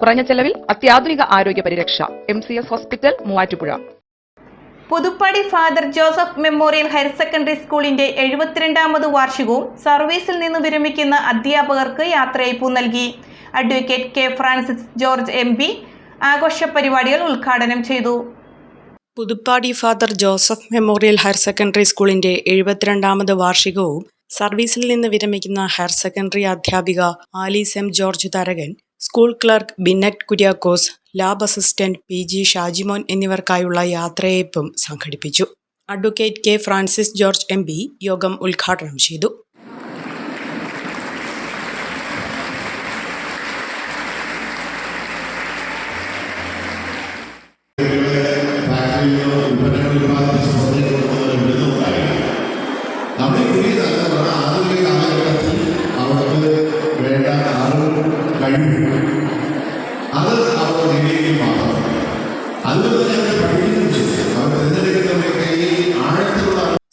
കുറഞ്ഞ ചെലവിൽ അത്യാധുനിക ആരോഗ്യ പരിരക്ഷ. MCS hospital, Muvattupuzha. Puthuppady father Joseph memorial higher secondary സ്കൂളിന്റെ 72ാമത് വാർഷികവും സർവീസിൽ നിന്ന് വിരമിക്കുന്ന അധ്യാപകർക്ക് യാത്രയയപ്പ് നൽകി. Advocate K Francis George MP ആഘോഷ പരിപാടികൾ ഉദ്ഘാടനം ചെയ്തു. പുതുപ്പാടി father Joseph memorial higher secondary സ്കൂളിന്റെ 72ാമത് വാർഷികവും സർവീസിൽ നിന്ന് വിരമിക്കുന്ന ഹയർ സെക്കൻഡറി അധ്യാപിക Alice M. George Tharakan, school clerk Binnet Kuriakose, lab assistant PG Shajimon എന്നിവർക്കായുള്ള യാത്രയയപ്പും സംഘടിപ്പിച്ചു. Advocate K Francis George MP യോഗം ഉദ്ഘാടനം ചെയ്തു.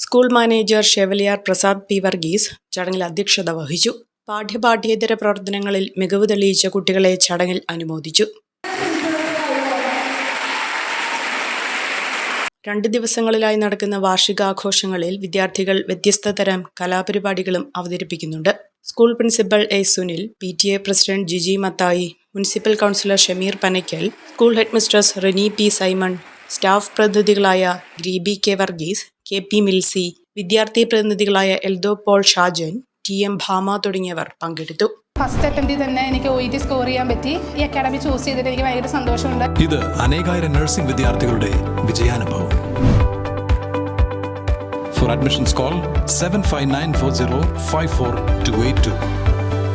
School manager chevalier Prasad P. Varghese ചടങ്ങിൽ അധ്യക്ഷത വഹിച്ചു. പാഠ്യപാഠ്യേതര പ്രവർത്തനങ്ങളിൽ മികവ് തെളിയിച്ച കുട്ടികളെ ചടങ്ങിൽ അനുമോദിച്ചു. 2 ദിവസങ്ങളിലായി നടക്കുന്ന വാർഷികാഘോഷങ്ങളിൽ വിദ്യാർത്ഥികൾ വ്യത്യസ്ത തരം കലാപരിപാടികളും അവതരിപ്പിക്കുന്നുണ്ട്. School principal A. Sunil, PTA president Jiji Mathai, municipal councillor Shameer Panakkal, school headmistress Reni P. Simon, staff പ്രതിനിധികളായ ഗ്രീബി K. വർഗീസ്, KP മിൽസി, വിദ്യാർത്ഥി പ്രതിനിധികളായ എൽദോ പോൾ ഷാജൻ, TM ഭാമ തുടങ്ങിയവർ പങ്കെടുത്തു. ഫസ്റ്റ് അറ്റംപ്റ്റിൽ തന്നെ എനിക്ക് OET സ്കോർ ചെയ്യാൻ പറ്റി. ഈ അക്കാഡമി ചൂസ് ചെയ്തിട്ട് എനിക്ക് ഭയങ്കര സന്തോഷമുണ്ട്. ഇത് അനേകായിരം നഴ്സിംഗ് വിദ്യാർത്ഥികളുടെ വിജയാനുഭവം. For admissions call 7594054282.